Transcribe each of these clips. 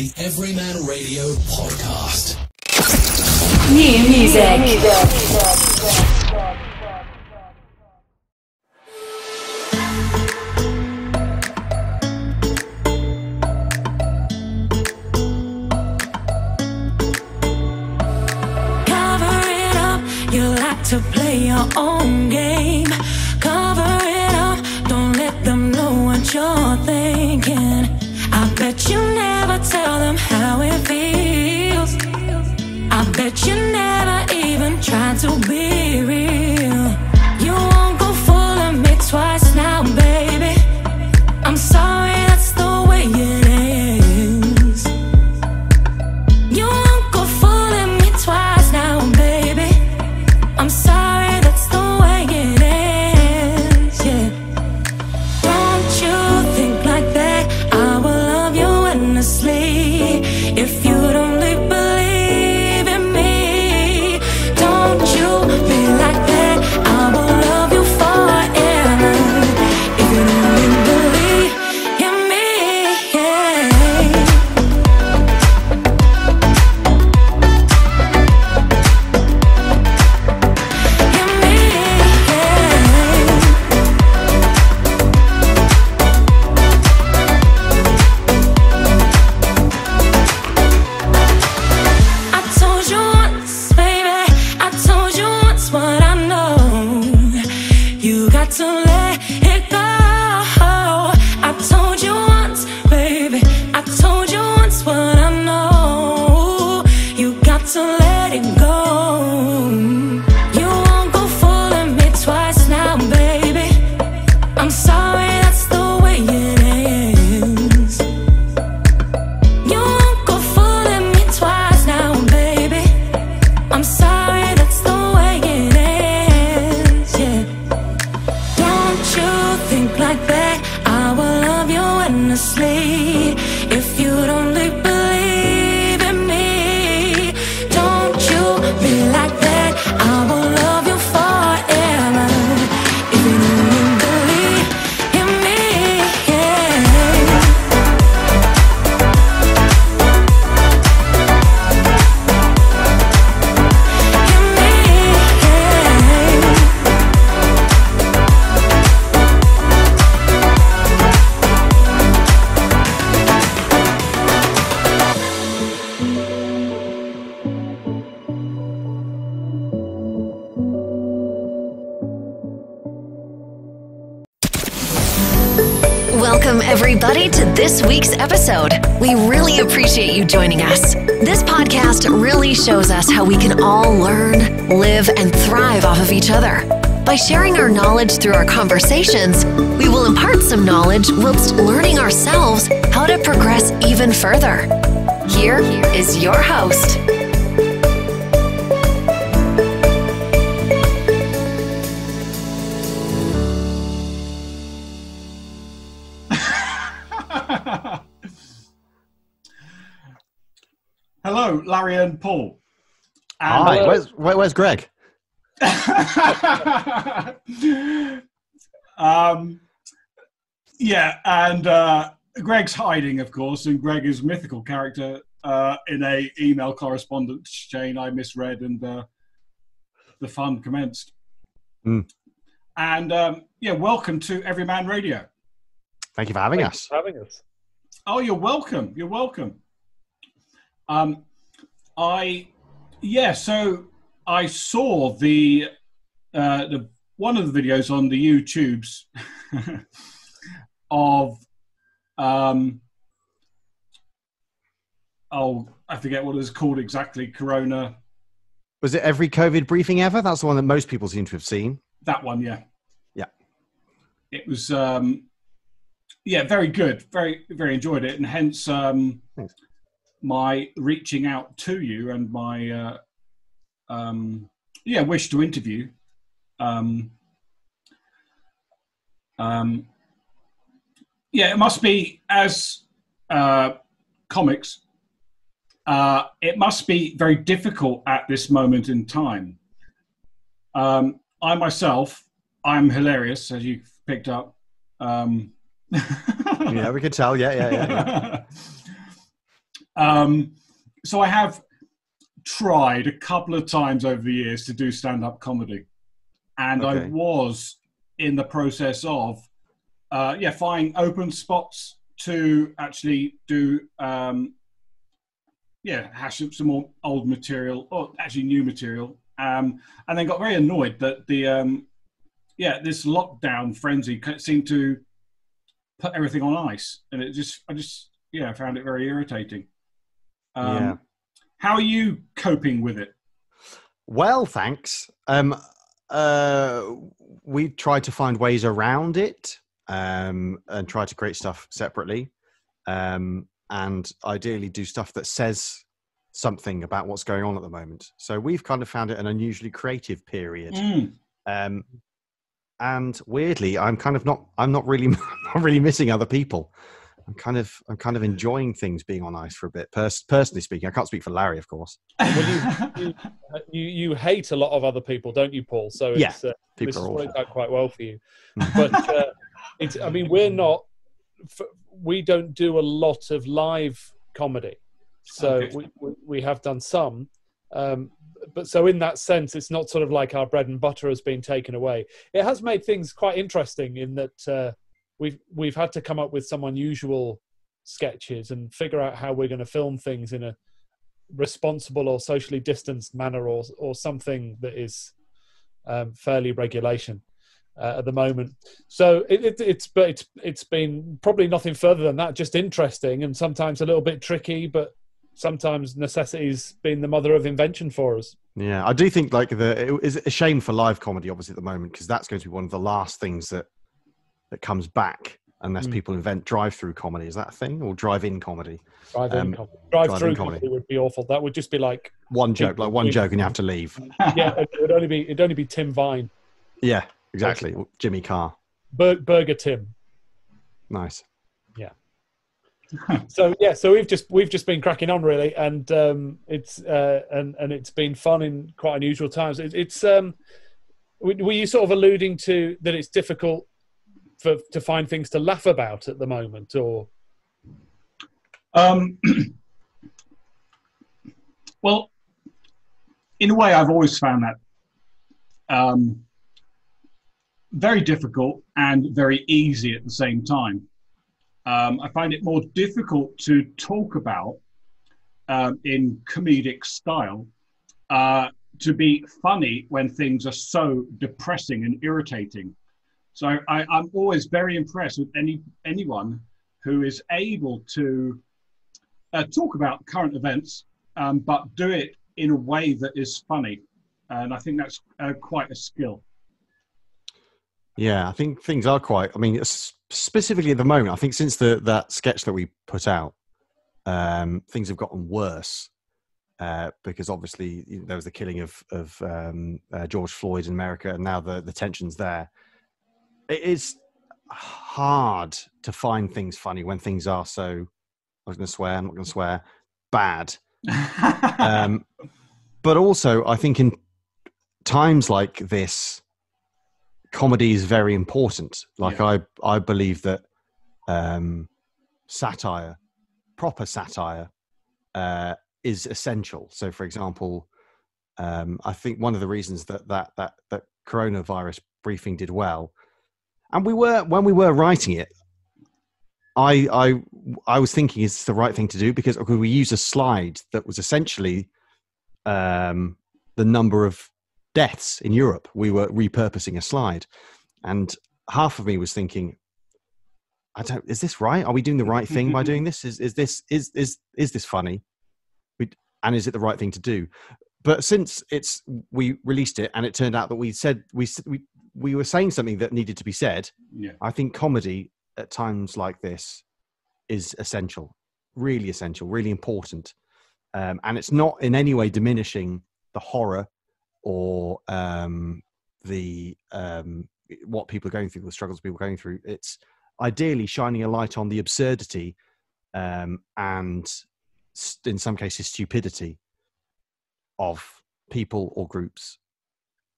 the Everyman Radio podcast. New music. To play your own game, cover it up, don't let them know what you're thinking. I bet you never tell them how it feels. I bet you never even try to be real. You won't go fooling me twice now, baby. I'm sorry, that's the way it is. You won't go fooling me twice now, baby. I'm sorry, that's the way it is, yeah. Don't you think like that, I will love you endlessly. If you'd only believe in me. Don't you be like that, I will love you forever. If you'd only believe in me, yeah. Welcome, everybody, to this week's episode. We really appreciate you joining us. This podcast really shows us how we can all learn, live, and thrive off of each other. By sharing our knowledge through our conversations, we will impart some knowledge whilst learning ourselves how to progress even further. Here is your host. Hello, Larry and Paul. And hi, where's Greg? Yeah, and Greg's hiding, of course, and Greg is a mythical character in a email correspondence chain I misread, and the fun commenced. And yeah, welcome to Everyman Radio. Thank you for having us. Oh, you're welcome. You're welcome. So I saw the one of the videos on the YouTubes of I forget what it's called exactly. Corona. Was it every COVID briefing ever? That's the one that most people seem to have seen. That one, yeah. Yeah. It was very good. Very, very enjoyed it, and hence my reaching out to you and my wish to interview. It must be, as comics, it must be very difficult at this moment in time. I myself, I'm hilarious, as you picked up. Yeah, we could tell. Yeah. So I have tried a couple of times over the years to do stand-up comedy, and I was in the process of finding open spots to actually do hash up some more old material, or actually new material, and then got very annoyed that this lockdown frenzy seemed to put everything on ice, and I just found it very irritating. How are you coping with it? Well, thanks. We tried to find ways around it, and try to create stuff separately, and ideally do stuff that says something about what's going on at the moment. So we've kind of found it an unusually creative period. And weirdly, I'm not really missing other people. I'm kind of enjoying things being on ice for a bit. Personally speaking, I can't speak for Larry, of course. Well, you hate a lot of other people, don't you, Paul? So it's, this has worked out quite well for you. But we don't do a lot of live comedy, so we have done some. But so in that sense, it's not sort of like our bread and butter has been taken away. It has made things quite interesting in that we've had to come up with some unusual sketches and figure out how we're going to film things in a responsible or socially distanced manner, or something that is fairly regulation at the moment. So it's been probably nothing further than that, just interesting and sometimes a little bit tricky, but sometimes necessity's been the mother of invention for us. Yeah, I do think it is a shame for live comedy, obviously, at the moment, because that's going to be one of the last things that comes back unless people invent drive-through comedy. Is that a thing? Or drive-in comedy? Drive-through comedy would be awful. That would just be like one joke and you have to leave. Yeah, it'd only be Tim Vine. Yeah, exactly. Or Jimmy Carr. Burger Tim. Nice. Yeah. So we've just been cracking on, really, and it's been fun in quite unusual times. Were you sort of alluding to that it's difficult to find things to laugh about at the moment, or? Well, in a way, I've always found that very difficult and very easy at the same time. I find it more difficult to talk about in comedic style, to be funny when things are so depressing and irritating. So I'm always very impressed with anyone who is able to talk about current events, but do it in a way that is funny. And I think that's quite a skill. Yeah, I think things are quite, specifically at the moment, I think since that sketch that we put out, things have gotten worse, because obviously there was the killing of George Floyd in America, and now the tensions there. It is hard to find things funny when things are so, I was going to swear, I'm not going to swear, bad. But also, I think in times like this, comedy is very important. I believe that satire, proper satire, is essential. So, for example, I think one of the reasons that coronavirus briefing did well, and when we were writing it, I was thinking, is this the right thing to do? Because we used a slide that was essentially the number of deaths in Europe. We were repurposing a slide, and half of me was thinking, is this right? Are we doing the right thing by doing this? Is this funny? And is it the right thing to do? But since we released it and it turned out that we were saying something that needed to be said. Yeah. I think comedy at times like this is essential, really important. And it's not in any way diminishing the horror or what people are going through, the struggles people are going through. It's ideally shining a light on the absurdity and in some cases stupidity of people or groups.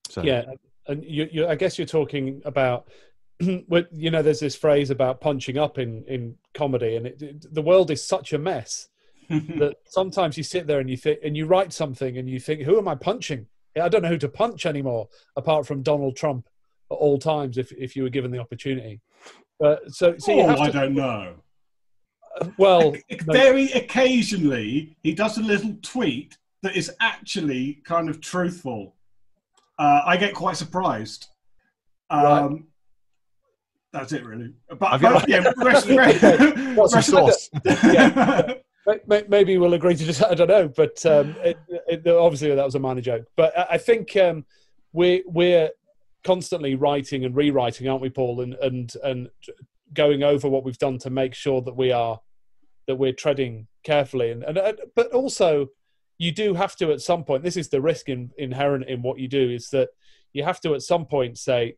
So yeah, and you I guess you're talking about there's this phrase about punching up in comedy, and the world is such a mess that sometimes you sit there and you think, and you write something and you think, who am I punching? I don't know who to punch anymore, apart from Donald Trump at all times, if you were given the opportunity. So you have to, I don't know. Well, very occasionally he does a little tweet that is actually kind of truthful. I get quite surprised. Right. That's it, really. But rest source. Yeah. Maybe we'll agree to just, I don't know, but obviously that was a minor joke. But I think we're constantly writing and rewriting, aren't we, Paul? And going over what we've done to make sure that we're treading carefully. But also, you do have to at some point. This is the risk inherent in what you do, is that you have to at some point say,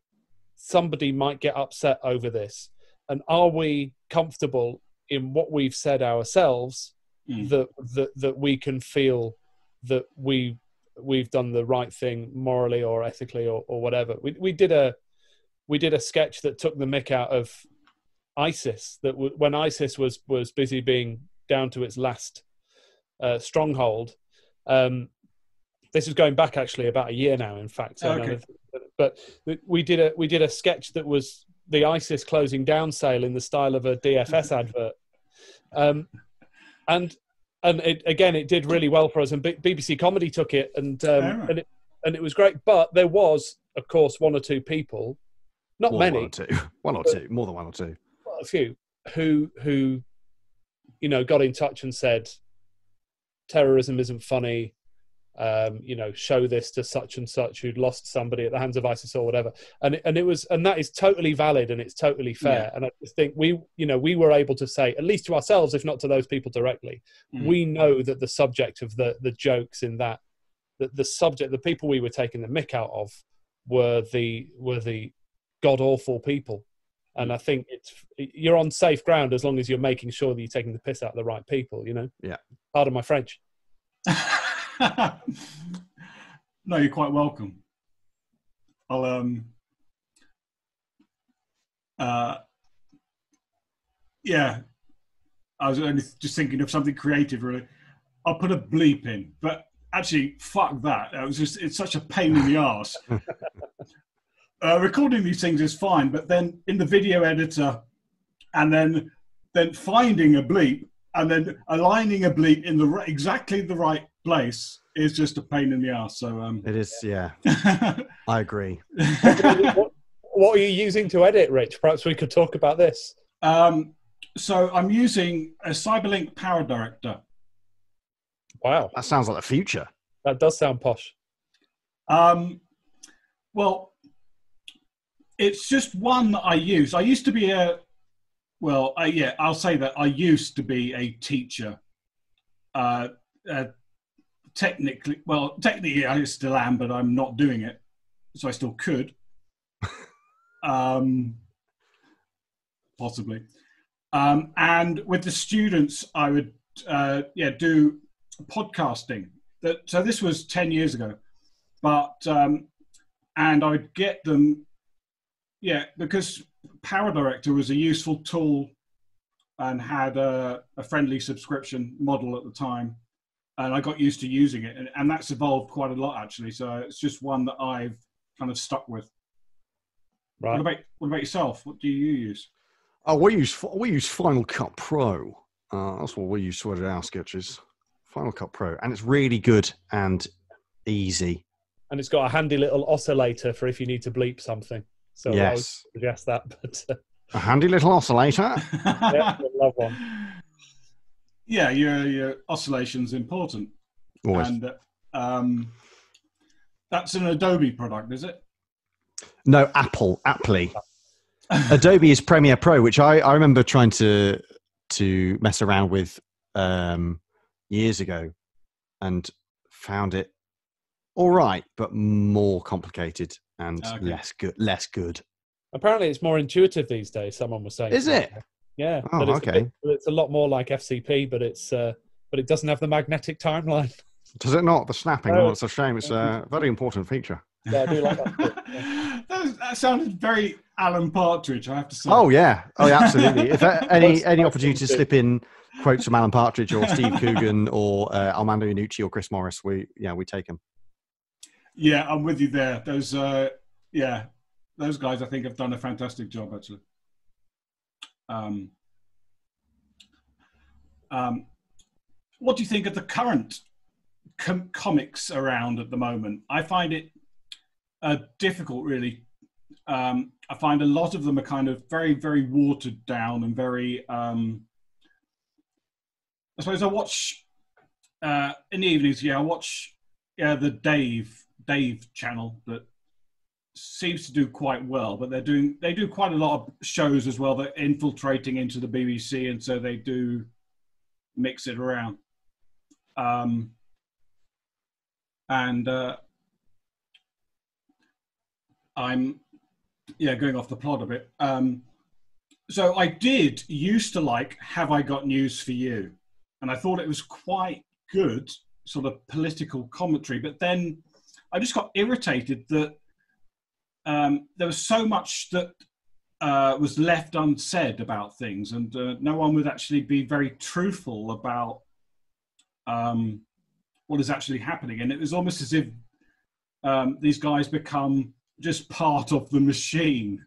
somebody might get upset over this, and are we comfortable in what we've said ourselves that we can feel that we've done the right thing morally or ethically or whatever. We did a sketch that took the mick out of ISIS, that when ISIS was busy being down to its last stronghold. This is going back actually about a year now, in fact. Okay. But we did a sketch that was the ISIS closing down sale in the style of a DFS advert. And it did really well for us, and BBC Comedy took it, and it was great. But there was, of course, one or two people, not more many, one or two, more than one or two, a few, who got in touch and said, terrorism isn't funny. Show this to such and such who'd lost somebody at the hands of ISIS or whatever, and that is totally valid and it's totally fair. And I just think we were able to say, at least to ourselves, if not to those people directly, we know that the subject of the jokes in that the subject, the people we were taking the mick out of were the god awful people. And I think you're on safe ground as long as you're making sure that you're taking the piss out of the right people. Yeah. Pardon my French. No, you're quite welcome. I'll I was only just thinking of something creative, really. I'll put a bleep in, but actually, fuck that. It's such a pain in the arse. Recording these things is fine, but then in the video editor, and then finding a bleep, and then aligning a bleep in exactly the right place is just a pain in the ass. So it is, yeah. I agree. What are you using to edit, Rich? Perhaps we could talk about this. So I'm using a Cyberlink Power Director. Wow, that sounds like the future. That does sound posh. Well, it's just one that I use. I used to be I'll say that I used to be a teacher. Technically, I still am, but I'm not doing it. So I still could. Possibly. And with the students, I would do podcasting. So this was 10 years ago. But, and I would get them, because Power Director was a useful tool and had a friendly subscription model at the time. And I got used to using it, and that's evolved quite a lot, actually. So it's just one that I've kind of stuck with. Right. What about yourself? What do you use? We use Final Cut Pro. That's what we use to edit our sketches. Final Cut Pro, and it's really good and easy. And it's got a handy little oscillator for if you need to bleep something. So yes. I would suggest that. But a handy little oscillator. Yeah, I love one. Yeah, your oscillation's important. Always. And that's an Adobe product, is it? No, Apple. Adobe is Premiere Pro, which I remember trying to mess around with years ago, and found it all right, but more complicated and less good. Apparently, it's more intuitive these days. Someone was saying. Is it? Yeah. Oh, okay. It's a lot more like FCP, but but it doesn't have the magnetic timeline. Does it not? The snapping? Oh, it's a shame. It's a very important feature. So I do like that. Yeah. That sounded very Alan Partridge, I have to say. Oh yeah, absolutely. If any opportunity to to. slip in quotes from Alan Partridge or Steve Coogan or Armando Iannucci or Chris Morris, we take them. Yeah, I'm with you there. Those guys I think have done a fantastic job actually. What do you think of the current comics around at the moment? I find it difficult, really. I find a lot of them are kind of very, very watered down and very. I suppose I watch in the evenings. Yeah, I watch the Dave channel that seems to do quite well, but they do quite a lot of shows as well. They're infiltrating into the BBC, and so they do mix it around. I'm going off the plot a bit. So I did used to like Have I Got News for You? And I thought it was quite good, sort of political commentary. But then I just got irritated that there was so much that was left unsaid about things, and no one would actually be very truthful about what is actually happening. And it was almost as if these guys become just part of the machine.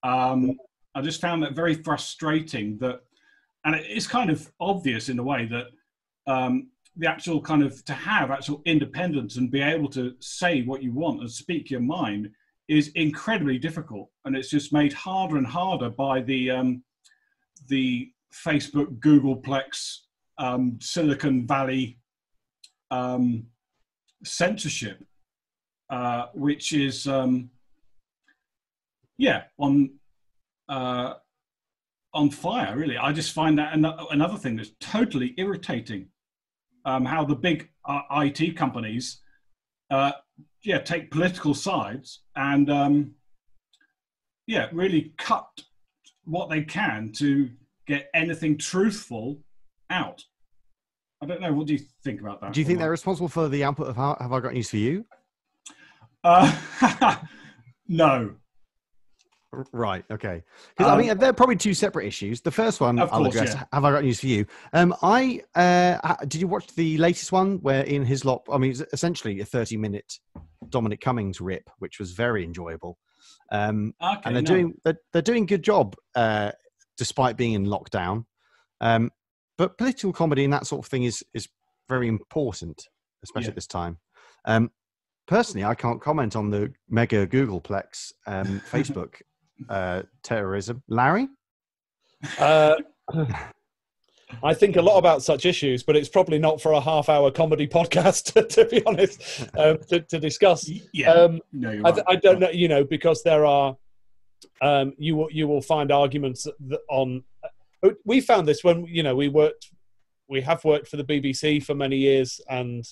I just found that very frustrating, and it's kind of obvious in a way that the actual kind of, to have actual independence and be able to say what you want and speak your mind is incredibly difficult. And it's just made harder and harder by the Facebook, Googleplex, Silicon Valley censorship, which is on fire, really. I just find that another thing that's totally irritating. How the big IT companies take political sides and really cut what they can to get anything truthful out. I don't know. What do you think about that? Do you think they're responsible for the output of Have I Got News for You? No. Right. Okay. Because I mean, they're probably two separate issues. The first one, I'll address. Yeah. Have I Got News for You? Did you watch the latest one where Ian Hislop? I mean, it's essentially a 30-minute Dominic Cummings rip, which was very enjoyable. And they're doing good job despite being in lockdown. But political comedy and that sort of thing is very important, especially at this time. Personally, I can't comment on the mega Googleplex Facebook terrorism. Larry? I think a lot about such issues, but it's probably not for a half-hour comedy podcast, to be honest, to discuss. Yeah. No, you're right. I don't know, because there are, you will find arguments on. We found this when we have worked for the BBC for many years, and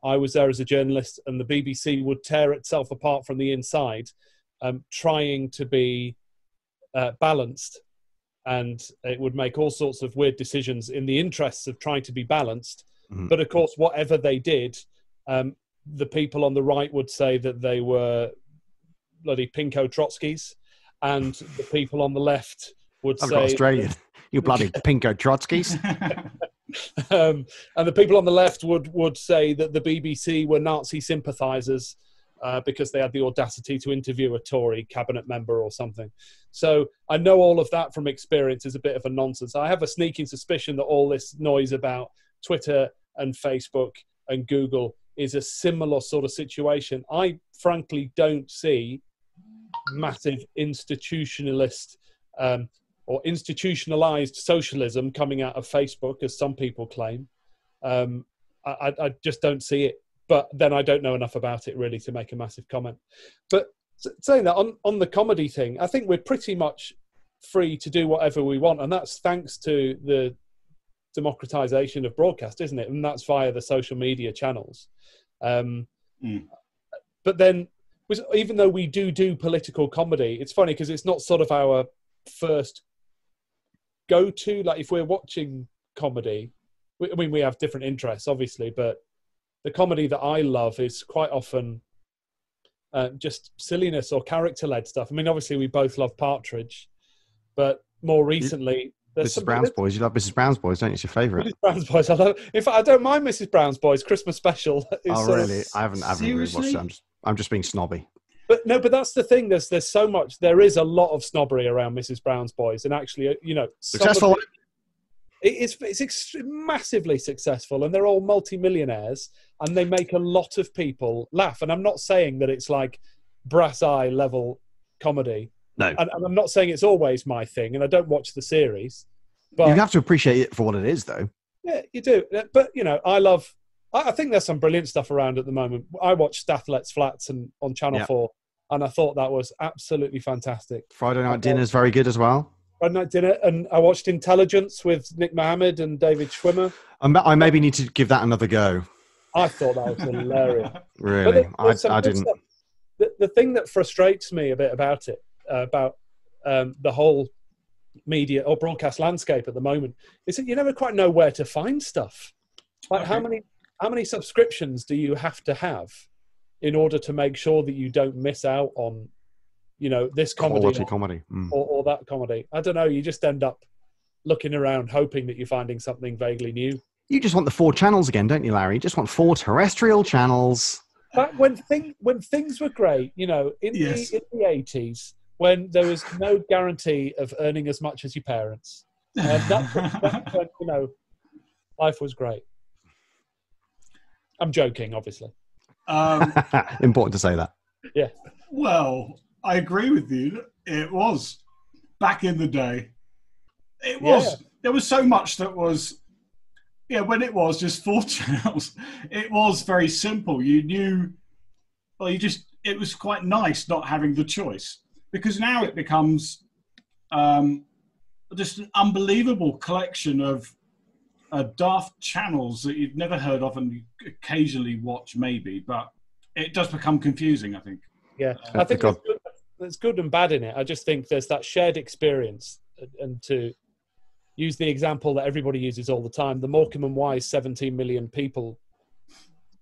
I was there as a journalist, and the BBC would tear itself apart from the inside, trying to be balanced, and it would make all sorts of weird decisions in the interests of trying to be balanced. Mm-hmm. But of course, whatever they did, the people on the right would say that they were bloody pinko Trotskys, and the people on the left would say... Australian. You bloody pinko Trotskys. And the people on the left would say that the BBC were Nazi sympathisers because they had the audacity to interview a Tory cabinet member or something. So I know all of that from experience is a bit of a nonsense. I have a sneaking suspicion that all this noise about Twitter and Facebook and Google is a similar sort of situation. I frankly don't see massive institutionalist or institutionalized socialism coming out of Facebook, as some people claim. I just don't see it. But then I don't know enough about it really to make a massive comment. But saying that, on the comedy thing, I think we're pretty much free to do whatever we want. And that's thanks to the democratization of broadcast, isn't it? And that's via the social media channels. But then, even though we do political comedy, it's funny because it's not sort of our first go-to. Like if we're watching comedy, we have different interests, obviously, but the comedy that I love is quite often just silliness or character-led stuff. I mean, obviously, we both love Partridge, but more recently, there's Mrs. Brown's Boys. You love Mrs. Brown's Boys, don't you? It's your favourite. Mrs. Brown's Boys. I love. In fact, I don't mind Mrs. Brown's Boys. Christmas special. Is Oh, really? I haven't really watched Seriously? it. I'm just being snobby. But no, but that's the thing. There's so much. There is a lot of snobbery around Mrs. Brown's Boys, and actually, Successful. It's massively successful, and they're all multi-millionaires, and they make a lot of people laugh. And I'm not saying that it's like brass eye level comedy. No. And I'm not saying it's always my thing, and I don't watch the series. But You have to appreciate it for what it is, though. yeah, you do. But I think there's some brilliant stuff around at the moment. I watched Stathlet's Flats on Channel 4, and I thought that was absolutely fantastic. Friday Night Dinner is very good as well. Friday Night Dinner, and I watched Intelligence with Nick Mohammed and David Schwimmer. I maybe need to give that another go. I thought that was hilarious. Really? There's some I good didn't. stuff. The thing that frustrates me a bit about it, the whole media or broadcast landscape at the moment, is that you never quite know where to find stuff. Like how many subscriptions do you have to have in order to make sure that you don't miss out on, this comedy, Quality comedy. or that comedy? I don't know. You just end up looking around hoping that you're finding something vaguely new. You just want the 4 channels again, don't you, Larry? You just want 4 terrestrial channels. But when things were great, in the 80s, when there was no guarantee of earning as much as your parents, that's when life was great. I'm joking, obviously. Important to say that. Yeah. Well, I agree with you. It was back in the day. It was. Yeah. There was so much that was. Yeah, when it was just 4 channels, it was very simple. You knew. Well, it was quite nice not having the choice, because now it becomes just an unbelievable collection of daft channels that you've never heard of and you occasionally watch maybe, but it does become confusing, I think. Yeah, I think there's good and bad in it. I just think there's that shared experience, and to use the example that everybody uses all the time, the Morecambe and Wise 17 million people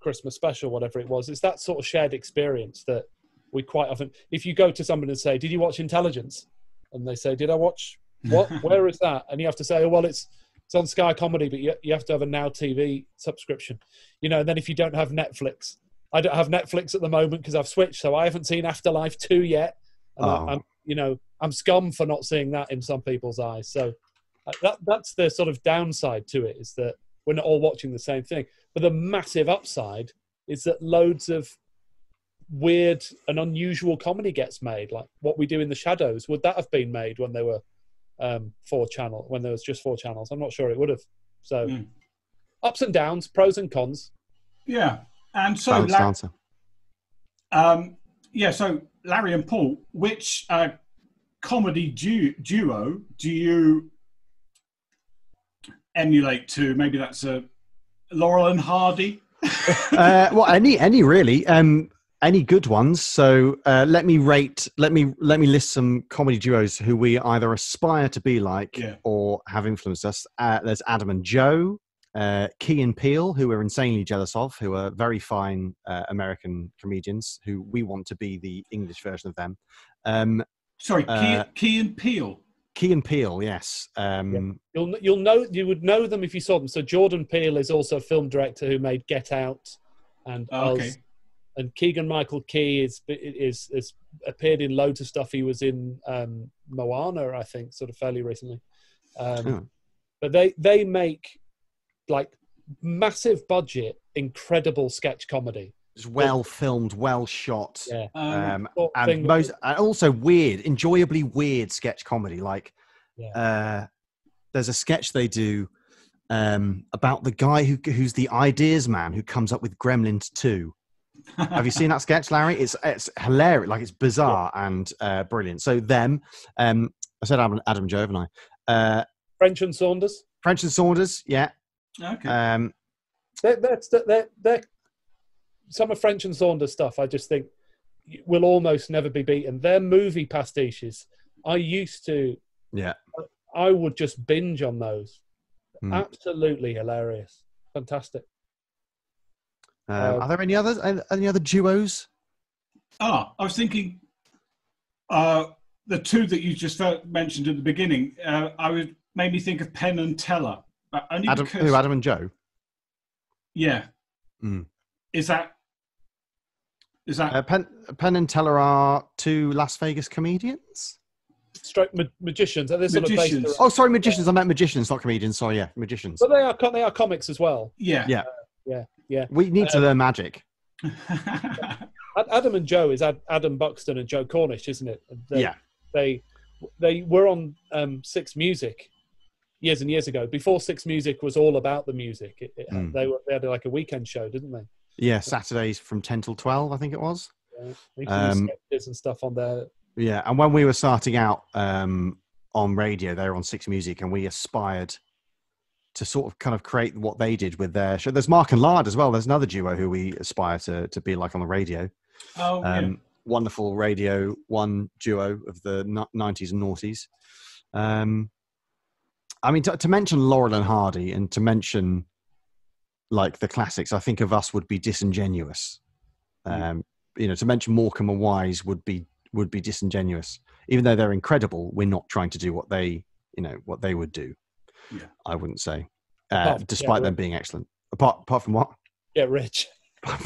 Christmas special, whatever it was, it's that sort of shared experience that we quite often, if you go to somebody and say, did you watch Intelligence? And they say, did I watch what? Where is that? And you have to say, oh, well, it's on Sky Comedy, but you have to have a Now TV subscription. And then if you don't have Netflix, I don't have Netflix at the moment because I've switched, so I haven't seen Afterlife 2 yet. And I'm scum for not seeing that in some people's eyes. So that's the sort of downside to it, is that we're not all watching the same thing. But the massive upside is that loads of weird and unusual comedy gets made, like What We Do in the Shadows. Would that have been made when there were 4 channels, when there was just 4 channels? I'm not sure it would have. So ups and downs, pros and cons. Yeah. And so so Larry and Paul, which comedy duo do you emulate to? Maybe that's Laurel and Hardy. Well, any really, any good ones. So let me list some comedy duos who we either aspire to be like or have influenced us. There's Adam and Joe, Key and Peele, who we're insanely jealous of, who are very fine American comedians who we want to be the English version of them. Sorry, Key and Peele. Key and Peele, yes. You would know them if you saw them. So Jordan Peele is also a film director who made Get Out and Us. And Keegan-Michael Key is appeared in loads of stuff. He was in Moana, I think, sort of fairly recently. But they make like massive budget, incredible sketch comedy. It's well filmed, well shot, yeah. And also weird, enjoyably weird sketch comedy. Like, there's a sketch they do about the guy who's the ideas man who comes up with Gremlins 2. Have you seen that sketch, Larry? It's hilarious, like it's bizarre and brilliant. So them, I said Adam Joe, haven't I? French and Saunders, yeah. Okay. They're some of French and Saunders stuff, I just think will almost never be beaten. Their movie pastiches, I used to, I would just binge on those. Absolutely hilarious, fantastic. Are there any others? Any other duos I was thinking the two that you just mentioned at the beginning. Made me think of Penn and Teller. Only because Adam and Joe? Yeah. Mm. Is that Penn and Teller are two Las Vegas comedians? Magicians. Are they sort Magicians. of Oh, sorry, magicians. I meant magicians, not comedians. Sorry, yeah, magicians. But they are comics as well. Yeah. Yeah. We need to learn magic. Adam and Joe is Adam Buxton and Joe Cornish, isn't it? They were on Six Music years and years ago. Before Six Music was all about the music. They had like a weekend show, didn't they? Yeah, Saturdays from 10 till 12, I think it was. Yeah, sketches and stuff on there. Yeah, and when we were starting out on radio, they were on Six Music, and we aspired to sort of kind of create what they did with their show. There's Mark and Lard as well. There's another duo who we aspire to be like on the radio. Oh, yeah. Wonderful Radio 1 duo of the 90s and noughties. I mean, to mention Laurel and Hardy and to mention like the classics, I think of us would be disingenuous. To mention Morecambe and Wise would be disingenuous. Even though they're incredible, we're not trying to do what they would do. Yeah. I wouldn't say, despite them being excellent. Apart from what? Get rich.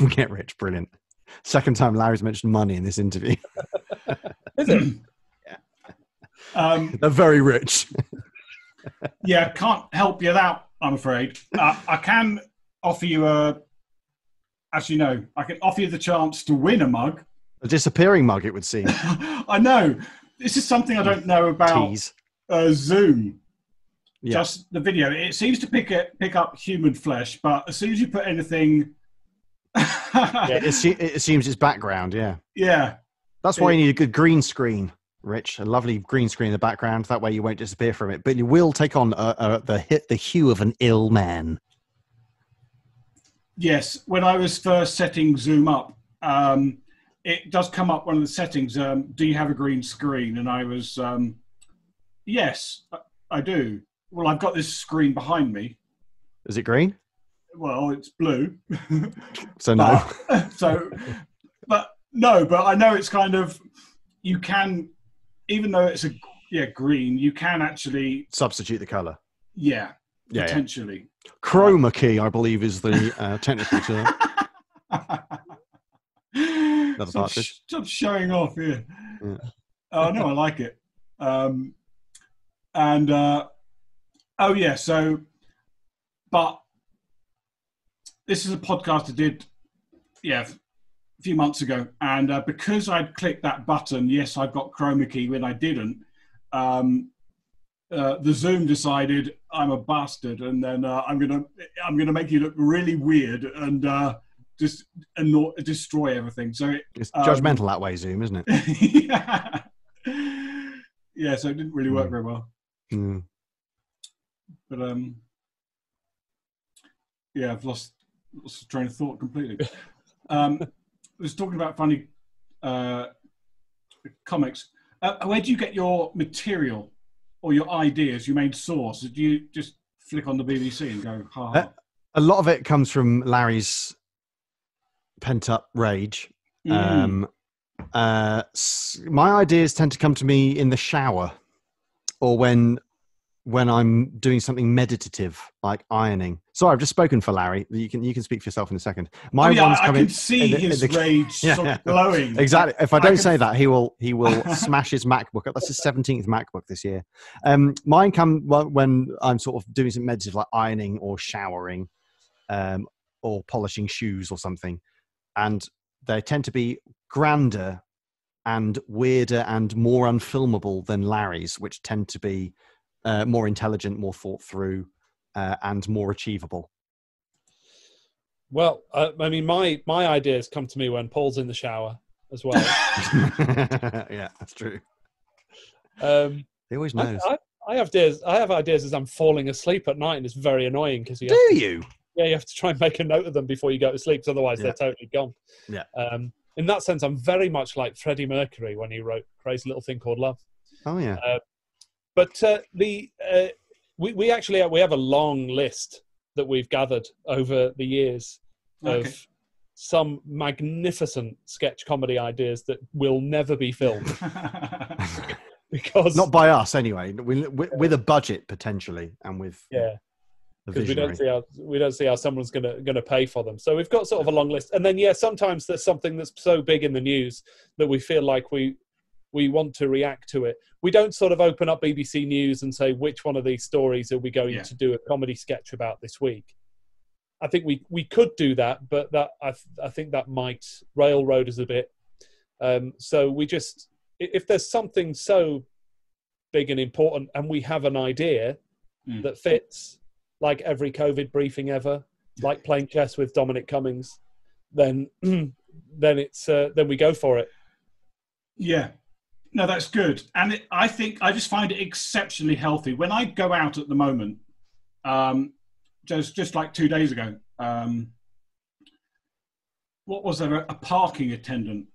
Get rich, brilliant. Second time Larry's mentioned money in this interview. Is it? Yeah. They're very rich. Yeah, can't help you out, I'm afraid. I can offer you I can offer you the chance to win a mug. A disappearing mug, it would seem. I know. This is something I don't know about Zoom. Yeah. Just the video. It seems to pick up human flesh, but as soon as you put anything... it assumes it's background, yeah. Yeah. That's why you need a good green screen, Rich. A lovely green screen in the background. That way you won't disappear from it. But you will take on the hue of an ill man. Yes. When I was first setting Zoom up, it does come up one of the settings. Do you have a green screen? And I was, yes, I do. Well, I've got this screen behind me. Is it green? Well, it's blue. So no. But I know it's kind of, you can, even though it's green, you can actually substitute the color. Yeah, potentially. Yeah. Chroma key, I believe, is the technical term. Stop showing off here. Yeah. Oh no, I like it. But this is a podcast I did, a few months ago, and because I'd clicked that button, yes, I've got chroma key when I didn't. The Zoom decided I'm a bastard, and then I'm gonna make you look really weird and just destroy everything. So it's judgmental that way, Zoom, isn't it? Yeah. So it didn't really work very well. Mm. But I've lost train of thought completely. I was talking about funny comics. Where do you get your material or your ideas, your main source? Do you just flick on the BBC and go, ha ha? A lot of it comes from Larry's pent-up rage. My ideas tend to come to me in the shower or when I'm doing something meditative, like ironing. Sorry, I've just spoken for Larry. You can speak for yourself in a second. I can see his rage sort of glowing. Exactly. If I don't say that, he will smash his MacBook up. That's his 17th MacBook this year. Mine come when I'm sort of doing something meditative, like ironing or showering, or polishing shoes or something, and they tend to be grander and weirder and more unfilmable than Larry's, which tend to be more intelligent, more thought through, and more achievable. Well, I mean, my ideas come to me when Paul's in the shower as well. Yeah, that's true. He always knows. I have ideas as I'm falling asleep at night, and it's very annoying because you have to try and make a note of them before you go to sleep, because otherwise they're totally gone. Yeah. In that sense, I'm very much like Freddie Mercury when he wrote "Crazy Little Thing Called Love." Oh yeah. But we have a long list that we've gathered over the years of some magnificent sketch comedy ideas that will never be filmed. Because not by us anyway, with a budget potentially, and with because we don't see how someone's gonna pay for them. So we've got sort of a long list, and then sometimes there's something that's so big in the news that we feel like we want to react to it. We don't sort of open up BBC News and say, which one of these stories are we going to do a comedy sketch about this week? I think we could do that, but that I think that might railroad us a bit. So we just, if there's something so big and important and we have an idea that fits, like every COVID briefing ever, like playing chess with Dominic Cummings, then it's then we go for it. Yeah. No, that's good. And I think I just find it exceptionally healthy. When I go out at the moment, just like 2 days ago, what was there? A parking attendant,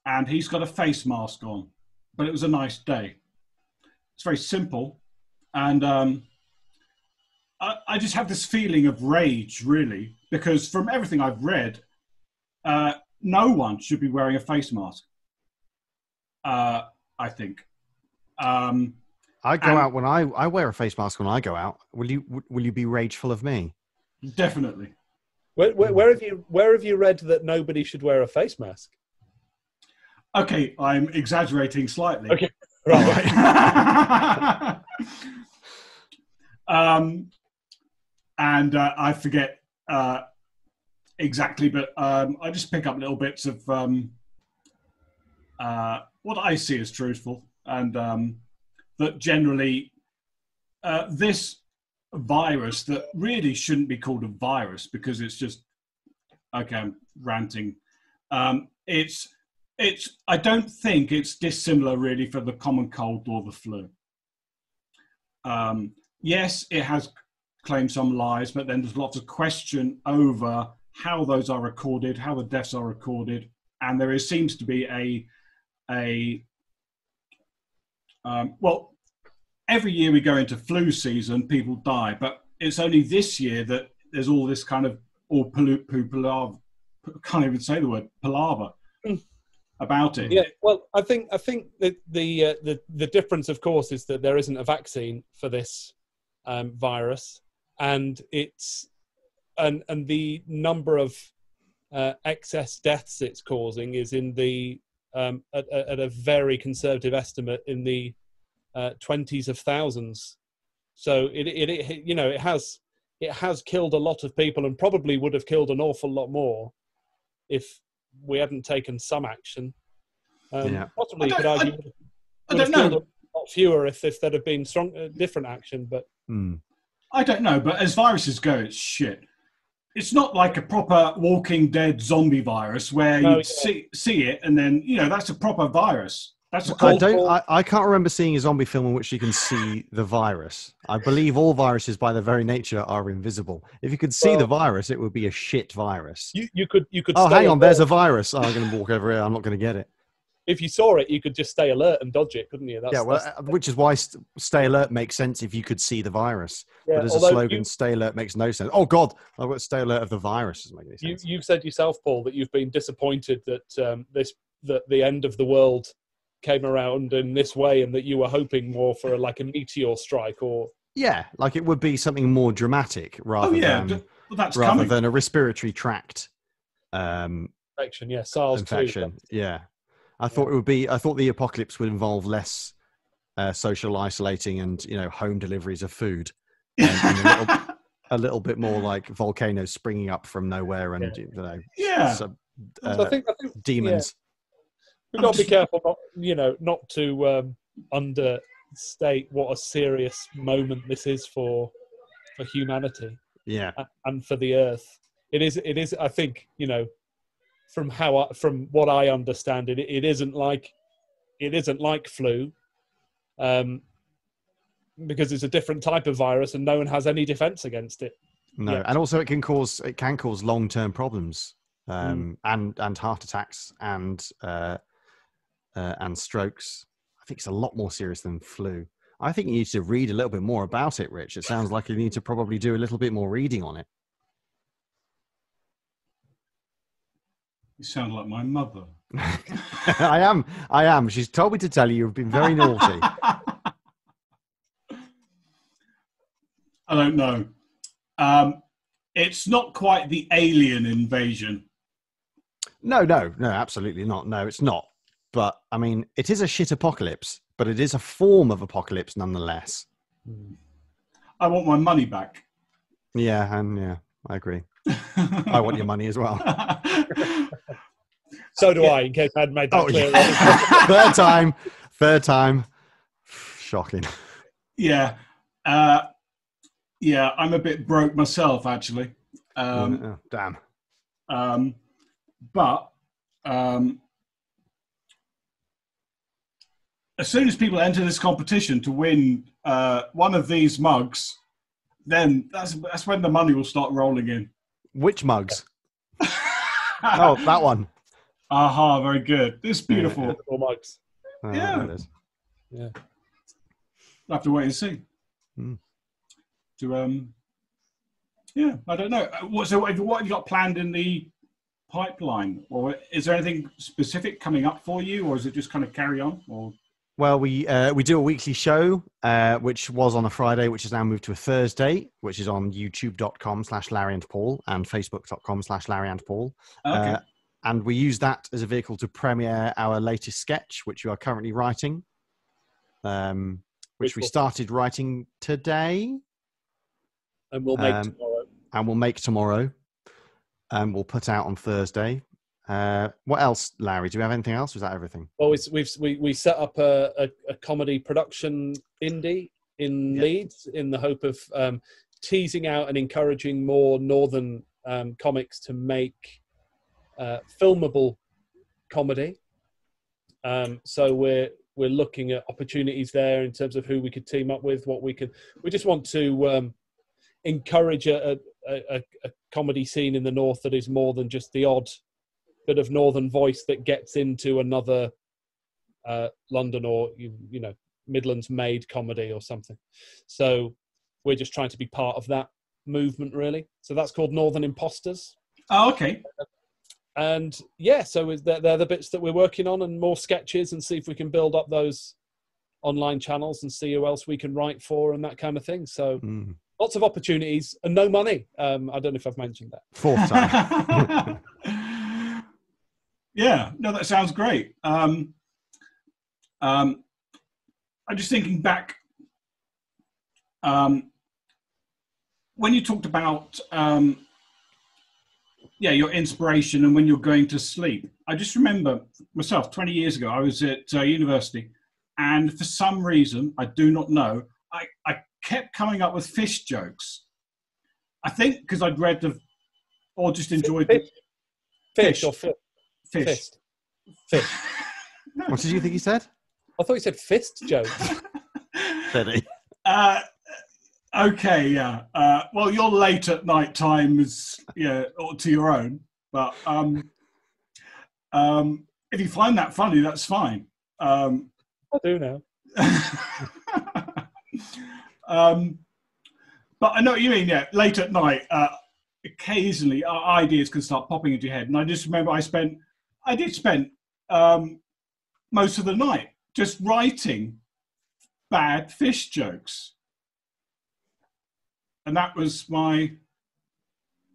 and he's got a face mask on, but it was a nice day. It's very simple. And I just have this feeling of rage, really, because from everything I've read, no one should be wearing a face mask. I think. I go out when I wear a face mask when I go out. Will you be rageful of me? Definitely. Where have you read that nobody should wear a face mask? Okay, I'm exaggerating slightly. Okay, right. And I forget exactly, but I just pick up little bits of what I see as truthful, and that generally this virus that really shouldn't be called a virus because it's just, okay, I'm ranting. I don't think it's dissimilar really for the common cold or the flu. Yes, it has claimed some lies, but then there's lots of question over how those are recorded, how the deaths are recorded, and there seems to be well, every year we go into flu season, people die, but it's only this year that there's all this kind of palaver, can't even say the word, palaver about it. Yeah, well, I think that the difference, of course, is that there isn't a vaccine for this virus, and and the number of excess deaths it's causing is in the at a very conservative estimate in the 20s of thousands. So it has killed a lot of people, and probably would have killed an awful lot more if we hadn't taken some action. Possibly you could argue would have killed a lot fewer if there'd have been different action, but I don't know. But as viruses go, it's shit. It's not like a proper Walking Dead zombie virus where you see it and then, that's a proper virus. That's a I can't remember seeing a zombie film in which you can see the virus. I believe all viruses by their very nature are invisible. If you could see the virus, it would be a shit virus. You could. Oh, hang on, there's a virus. Oh, I'm going to walk over here. I'm not going to get it. If you saw it, you could just stay alert and dodge it, couldn't you? Which is why stay alert makes sense if you could see the virus. Yeah, but as a slogan, stay alert makes no sense. Oh, God, I've got stay alert of the virus. Doesn't make any sense. You've said yourself, Paul, that you've been disappointed that that the end of the world came around in this way, and that you were hoping more for like a meteor strike or... Yeah, like it would be something more dramatic rather than a respiratory tract infection. Yeah, SARS infection. Yeah. I thought the apocalypse would involve less social isolating and home deliveries of food, and a little bit more like volcanoes springing up from nowhere and I think demons. We've got to be careful, not to understate what a serious moment this is for humanity. Yeah, and for the Earth. It is. I think from what I understand, it isn't like flu, because it's a different type of virus and no one has any defense against it. No, yet. And also it can cause long-term problems, and heart attacks and strokes. I think it's a lot more serious than flu. I think you need to read a little bit more about it, Rich. It sounds like you need to probably do a little bit more reading on it. You sound like my mother. I am. She's told me to tell you you've been very naughty. I don't know. It's not quite the alien invasion. No, absolutely not. No, it's not. But, I mean, it is a shit apocalypse, but it is a form of apocalypse nonetheless. I want my money back. Yeah, I agree. I want your money as well. So do I, in case I hadn't made that clear. Yeah. Third time. Shocking. Yeah. I'm a bit broke myself, actually. Damn. But as soon as people enter this competition to win one of these mugs, then that's when the money will start rolling in. Which mugs? Oh, that one. Aha, very good. This is beautiful. All mugs. Yeah. It is. Yeah. I'll have to wait and see. I don't know. What have you got planned in the pipeline, or is there anything specific coming up for you, or is it just kind of carry on? Or well, we do a weekly show, which was on a Friday, which has now moved to a Thursday, which is on youtube.com/LarryandPaul and facebook.com/LarryandPaul. Okay. And we use that as a vehicle to premiere our latest sketch, which we are currently writing, which we started writing today. And we'll make tomorrow. And we'll make tomorrow. And we'll put out on Thursday. What else, Larry? Do we have anything else? Was that everything? Well, we set up a comedy production indie in Leeds in the hope of teasing out and encouraging more northern comics to make filmable comedy. So we're looking at opportunities there in terms of who we could team up with, what we can. We just want to encourage a comedy scene in the north that is more than just the odd bit of northern voice that gets into another London or Midlands made comedy or something. So we're just trying to be part of that movement, really. So that's called Northern Imposters. Oh, okay. And so they're the bits that we're working on, and more sketches, and see if we can build up those online channels and see who else we can write for and that kind of thing. So lots of opportunities and no money. I don't know if I've mentioned that. Fourth time. Yeah, no, that sounds great. I'm just thinking back when you talked about your inspiration and when you're going to sleep. I just remember myself 20 years ago, I was at university, and for some reason, I do not know, I kept coming up with fish jokes. I think because I'd read or just enjoyed Fish or fish. Fish. Fish. What did you think he said? I thought he said fist jokes. Did he? Okay, yeah. Well, your late at night time is to your own. But if you find that funny, that's fine. I do now. But I know what you mean. Yeah, late at night, occasionally ideas can start popping into your head, and I just remember I did spend most of the night just writing bad fish jokes. And that was I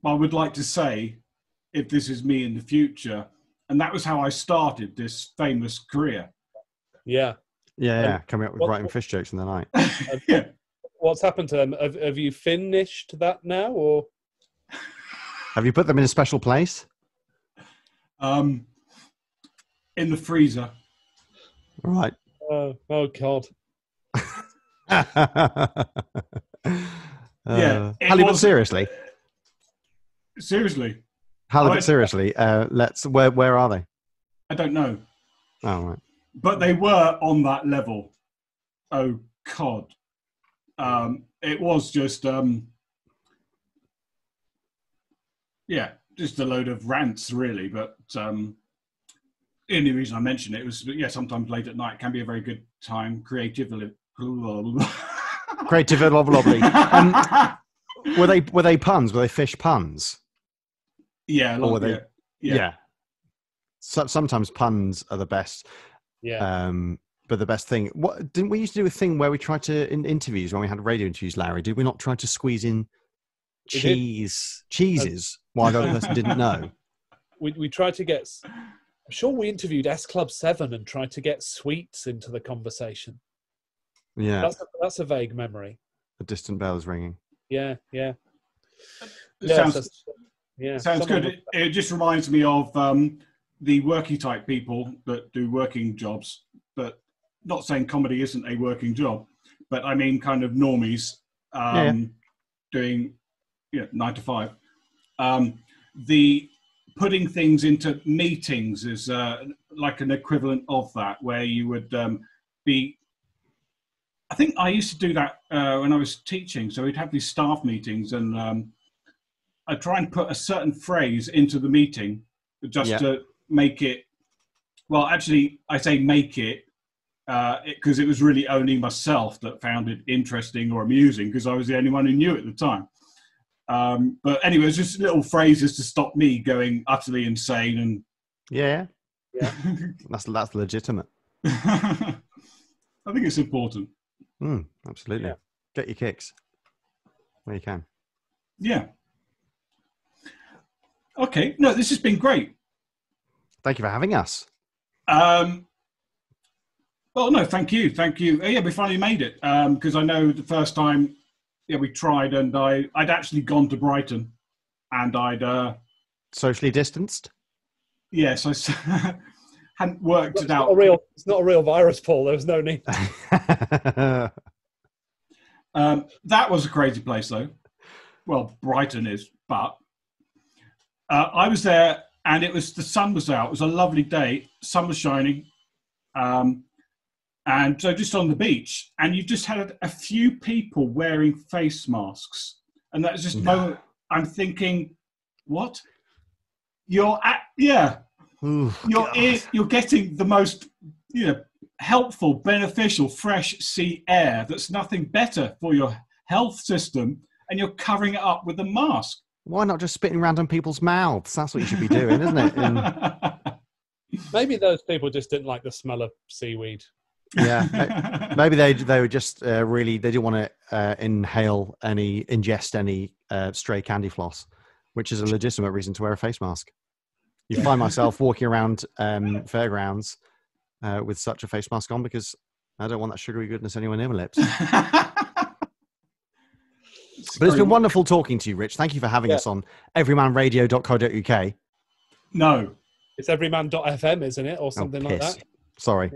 would like to say, if this is me in the future, and that was how I started this famous career. Yeah. Coming up with writing fish jokes in the night. Yeah. What's happened to them? Have you finished that now, or have you put them in a special place? In the freezer. Right. Oh God. Halibut, seriously. Seriously. Halibut, seriously. Where are they? I don't know. Oh, right. But they were on that level. Oh, God. It was just, just a load of rants, really. But the only reason I mention it was, sometimes late at night can be a very good time creatively. Creative, lovely. Were they puns? Were they fish puns? Yeah. Or were they? Yeah. sometimes puns are the best. Yeah. But the best thing, didn't we used to do a thing where we tried to, in interviews, when we had radio interviews, Larry, did we not try to squeeze in cheeses while the other person didn't know? We tried to get, I'm sure we interviewed S Club 7 and tried to get sweets into the conversation. Yeah. That's a vague memory. A distant bell is ringing. Yeah. Sounds Sounds good. It just reminds me of the working type people that do working jobs, but not saying comedy isn't a working job, but I mean kind of normies doing 9 to 5. The putting things into meetings is like an equivalent of that, where you would be. I think I used to do that when I was teaching. So we'd have these staff meetings, and I'd try and put a certain phrase into the meeting just to make it. Well, actually, I say make it. Because it was really only myself that found it interesting or amusing, because I was the only one who knew at the time. But anyway, it's just little phrases to stop me going utterly insane. And yeah, that's legitimate. I think it's important. Absolutely. Yeah. Get your kicks where you can. Yeah. Okay. No, this has been great. Thank you for having us. Well, no, thank you. Yeah, we finally made it, because I know the first time we tried, and I'd actually gone to Brighton, and I'd socially distanced. Yes, I hadn't worked it out. It's not a real virus, Paul. There's no need. That was a crazy place, though. Well, Brighton is, but I was there, and the sun was out. It was a lovely day. Sun was shining. And so just on the beach, and you just had a few people wearing face masks. And that's just moment I'm thinking, what? You're getting the most, helpful, beneficial, fresh sea air. That's nothing better for your health system. And you're covering it up with a mask. Why not just spitting around on people's mouths? That's what you should be doing, isn't it? Maybe those people just didn't like the smell of seaweed. Yeah, maybe they were just really, they didn't want to ingest any stray candy floss, which is a legitimate reason to wear a face mask. You find myself walking around fairgrounds with such a face mask on because I don't want that sugary goodness anywhere near my lips. But it's been wonderful talking to you, Rich. Thank you for having us on everymanradio.co.uk. No. It's everyman.fm, isn't it? Or something like that? Sorry.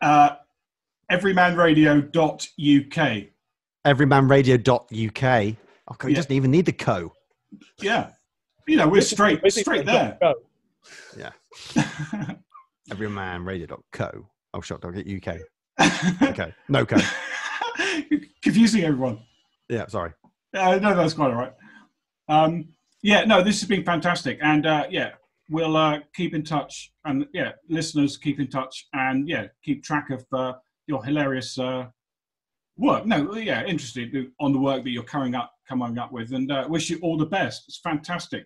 Everymanradio.uk. Everymanradio.uk. Oh, God, he doesn't even need the co. Yeah. We're straight there. Yeah. Everymanradio.co. Oh, shot dog at UK. Okay. No co. Confusing everyone. Yeah, sorry. No, that's quite all right. This has been fantastic. And we'll keep in touch, and listeners keep in touch, and keep track of your hilarious work. Interested on the work that you're coming up with, and wish you all the best. It's fantastic.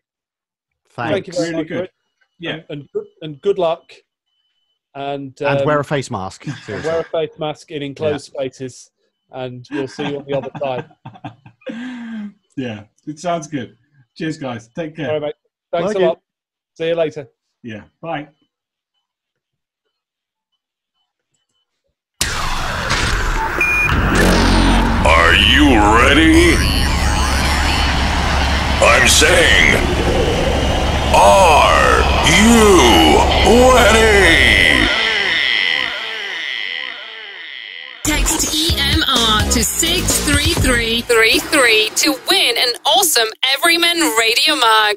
Thank you very really much, good. Rick. And good luck. And wear a face mask. Wear a face mask in enclosed spaces, and we'll see you on the other side. Yeah, it sounds good. Cheers, guys. Take care. All right, mate. Thanks a lot. See you later. Yeah, bye. Are you ready? I'm saying, are you ready? Text EMR to 63333 to win an awesome Everyman Radio mug.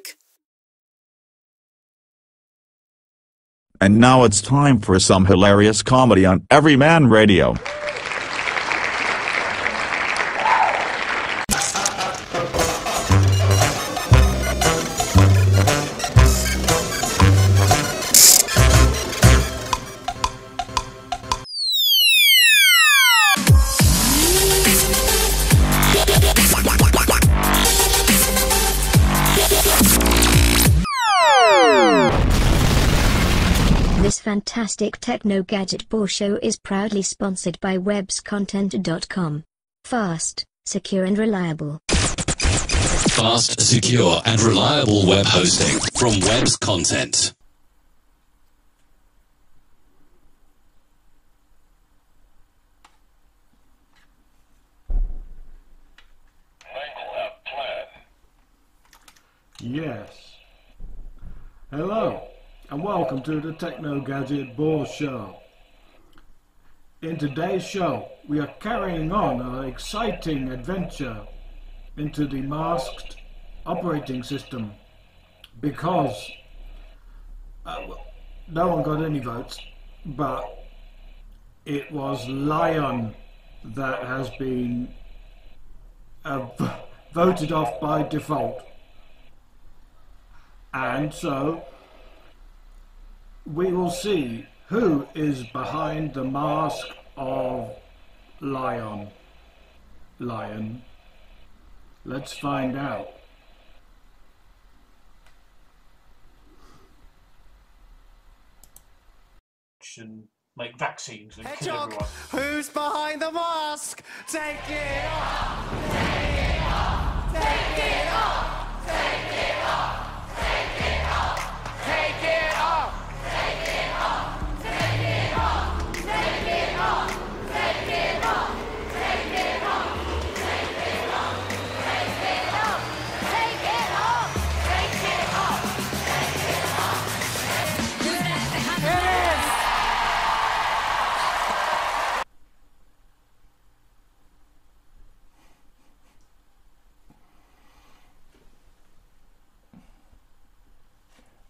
And now it's time for some hilarious comedy on Everyman Radio. fantastic TechnogadgetBore show is proudly sponsored by webscontent.com. Fast, secure and reliable. Fast, secure and reliable web hosting from Web's Content. Yes. Hello, and welcome to the TechnogadgetBore show. In today's show, we are carrying on our exciting adventure into the masked operating system because no one got any votes, but it was Lion that has been voted off by default. And so we will see who is behind the mask of Lion. Let's find out. And make vaccines and Hedgehog, kill everyone. who's behind the mask? Take it off! Take it off! Take it off! Take it off! Take it off! Take it off! Take it off! Take it off! Take it off! Take it off! Take it off! Take it off! Take it off! Take it off! Take it off! Take it off! It is!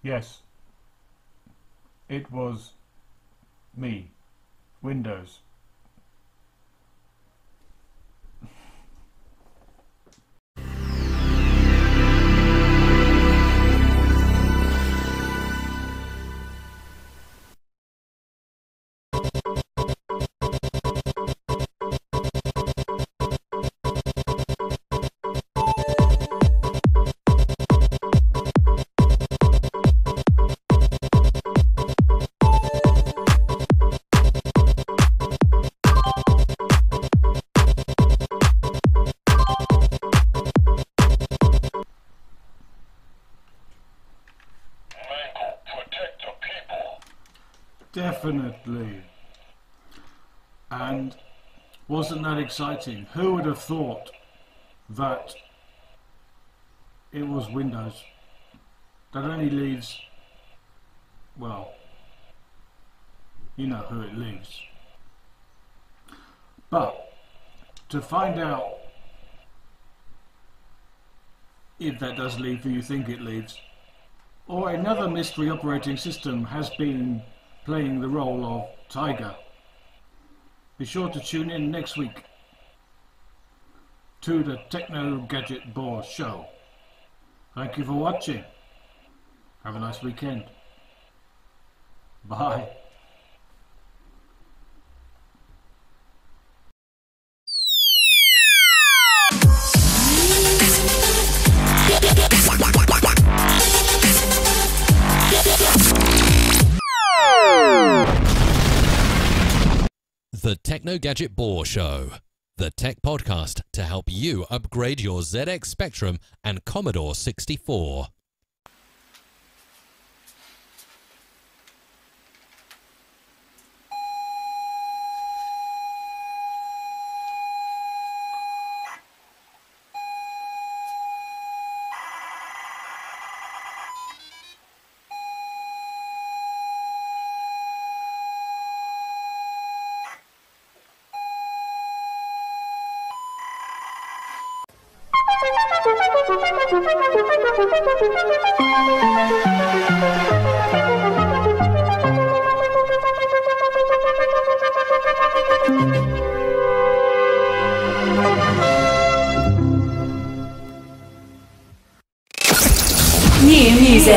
Yes, it was me, Windows. Definitely. And wasn't that exciting? Who would have thought that it was Windows? That only leaves, well, you know who it leaves. But to find out if that does leave who you think it leaves, or another mystery operating system has been playing the role of Tiger. Be sure to tune in next week to the TechnogadgetBore show. Thank you for watching. Have a nice weekend. Bye. The TechnogadgetBore Show, the tech podcast to help you upgrade your ZX Spectrum and Commodore 64. New music.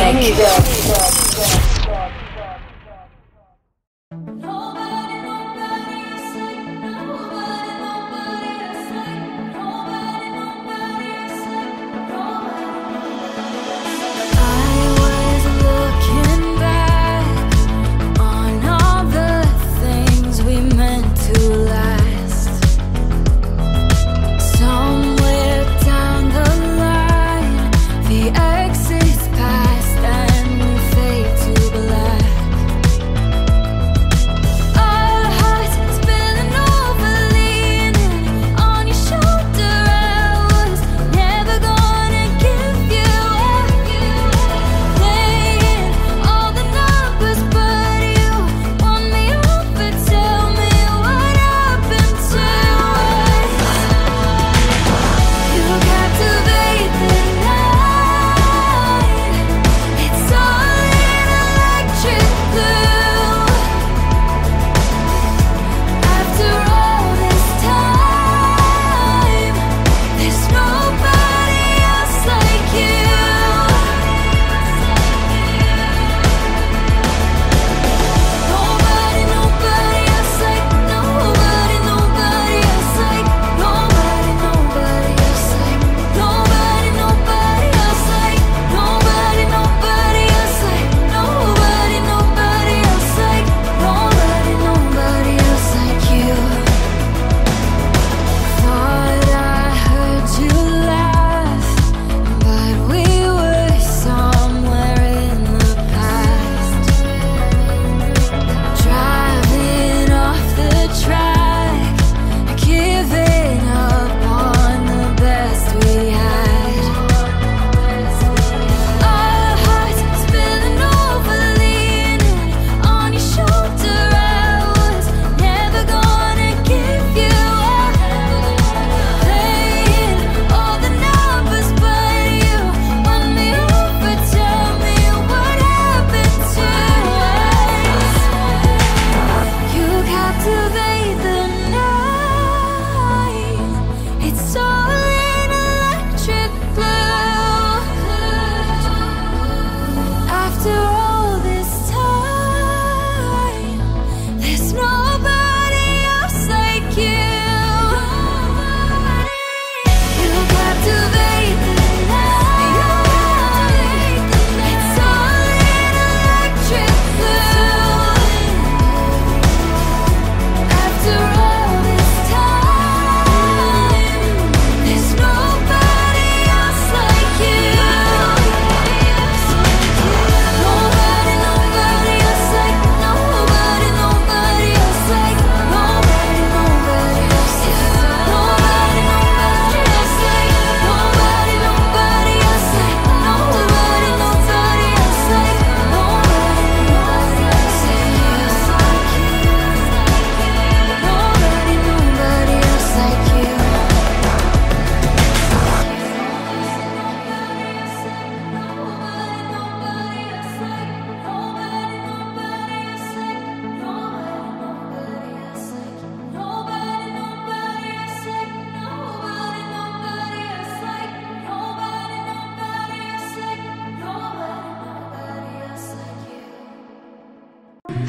I was looking back on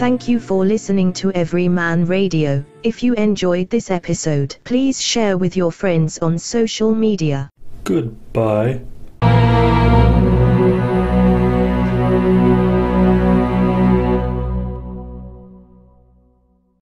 Thank you for listening to Everyman Radio. If you enjoyed this episode, please share with your friends on social media. Goodbye.